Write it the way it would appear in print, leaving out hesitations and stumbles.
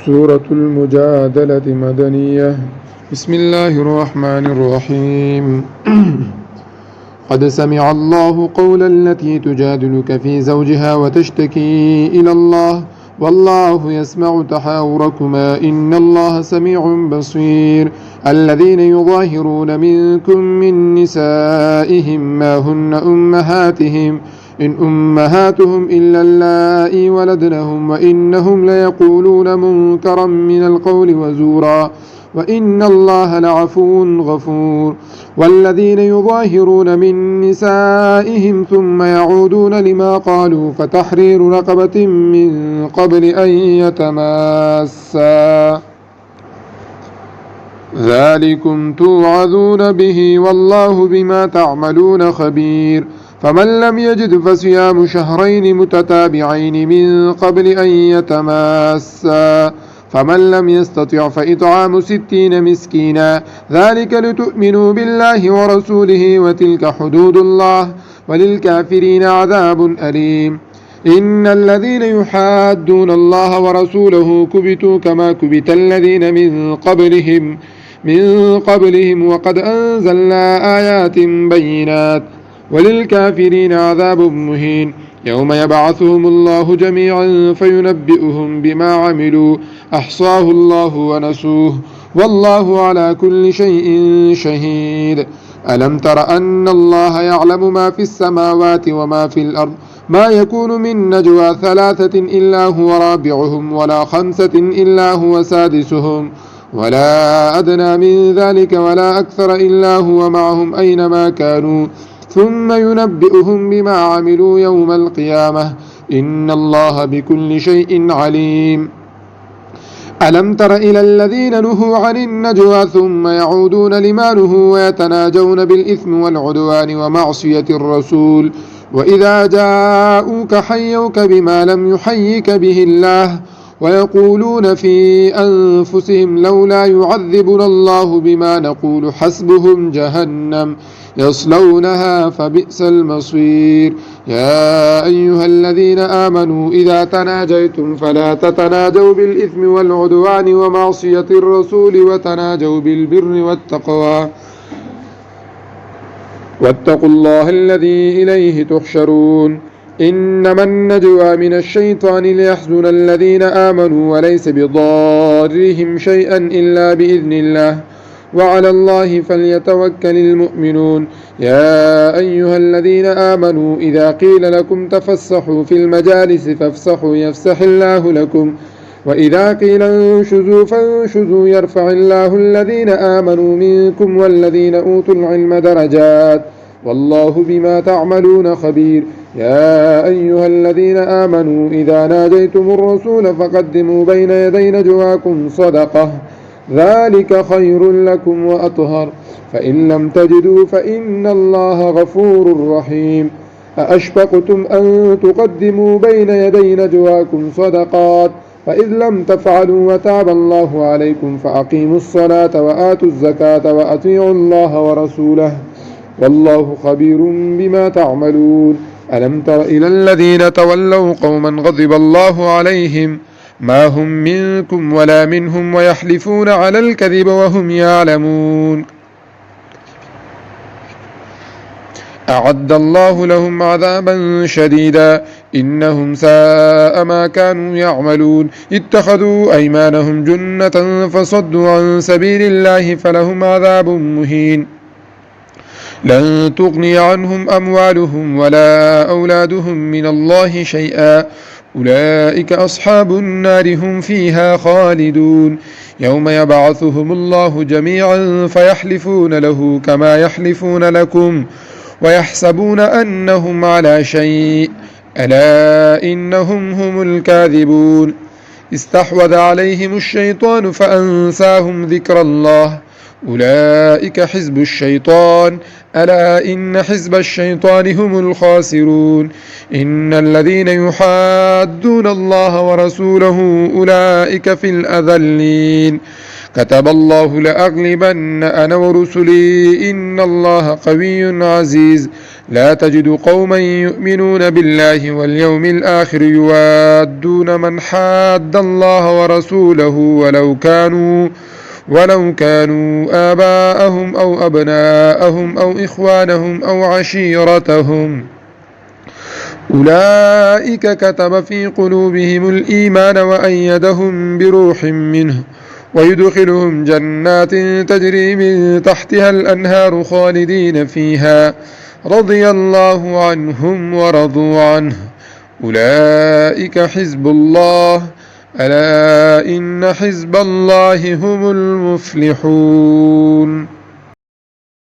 سورة المجادلة مدنية. بسم الله الرحمن الرحيم. قد سمع الله قول التي تجادلك في زوجها وتشتكي إلى الله والله يسمع تحاوركما إن الله سميع بصير. الذين يظاهرون منكم من نسائهم ما هن أمهاتهم إن أمهاتهم إلا اللائي ولدنهم وإنهم ليقولون منكرا من القول وزورا وإن الله لعفو غفور. والذين يظاهرون من نسائهم ثم يعودون لما قالوا فتحرير رقبة من قبل أن يتماسا ذلكم توعظون به والله بما تعملون خبير. فمن لم يجد فصيام شهرين متتابعين من قبل أن يتماسا فمن لم يستطع فإطعام 60 مسكينا ذلك لتؤمنوا بالله ورسوله وتلك حدود الله وللكافرين عذاب أليم. إن الذين يحادون الله ورسوله كبتوا كما كبت الذين من قبلهم وقد أنزلنا آيات بينات وللكافرين عذاب مهين. يوم يبعثهم الله جميعا فينبئهم بما عملوا أحصاه الله ونسوه والله على كل شيء شهيد. ألم تر أن الله يعلم ما في السماوات وما في الأرض ما يكون من نجوى 3 إلا هو رابعهم ولا 5 إلا هو سادسهم ولا أدنى من ذلك ولا أكثر إلا هو معهم أينما كانوا ثم ينبئهم بما عملوا يوم القيامة إن الله بكل شيء عليم. ألم تر إلى الذين نهوا عن النجوى ثم يعودون لما نهوا ويتناجون بالإثم والعدوان ومعصية الرسول وإذا جاءوك حيوك بما لم يحيك به الله ويقولون في أنفسهم لولا يعذبنا الله بما نقول حسبهم جهنم يصلونها فبئس المصير. يا أيها الذين آمنوا إذا تناجيتم فلا تتناجوا بالإثم والعدوان ومعصية الرسول وتناجوا بالبر والتقوى واتقوا الله الذي إليه تحشرون. إنما النجوى من الشيطان ليحزن الذين آمنوا وليس بضارهم شيئا إلا بإذن الله وعلى الله فليتوكل المؤمنون. يا أيها الذين آمنوا إذا قيل لكم تفسحوا في المجالس فافسحوا يفسح الله لكم وإذا قيل انشزوا فانشزوا يرفع الله الذين آمنوا منكم والذين أوتوا العلم درجات والله بما تعملون خبير. يا أيها الذين آمنوا إذا ناجيتم الرسول فقدموا بين يدي نجواكم صدقة ذلك خير لكم وأطهر فإن لم تجدوا فإن الله غفور رحيم. أأشفقتم أن تقدموا بين يدي نجواكم صدقات فإذ لم تفعلوا وتاب الله عليكم فأقيموا الصلاة وآتوا الزكاة وأطيعوا الله ورسوله والله خبير بما تعملون. ألم تر إلى الذين تولوا قوما غضب الله عليهم ما هم منكم ولا منهم ويحلفون على الكذب وهم يعلمون أعد الله لهم عذابا شديدا إنهم ساء ما كانوا يعملون. اتخذوا أيمانهم جنة فصدوا عن سبيل الله فلهم عذاب مهين. لن تغني عنهم أموالهم ولا أولادهم من الله شيئا أولئك أصحاب النار هم فيها خالدون. يوم يبعثهم الله جميعا فيحلفون له كما يحلفون لكم ويحسبون أنهم على شيء ألا إنهم هم الكاذبون. استحوذ عليهم الشيطان فأنساهم ذكر الله أولئك حزب الشيطان ألا إن حزب الشيطان هم الخاسرون إن الذين يحادون الله ورسوله أولئك في الأذلين كتب الله لأغلبن أنا ورسلي إن الله قوي عزيز لا تجد قوما يؤمنون بالله واليوم الآخر يوادون من حاد الله ورسوله ولو كانوا آباءهم أو أبناءهم أو إخوانهم أو عشيرتهم أولئك كتب في قلوبهم الإيمان وأيدهم بروح منه ويدخلهم جنات تجري من تحتها الأنهار خالدين فيها رضي الله عنهم ورضوا عنه أولئك حزب الله ألا إن حزب الله هم المفلحون.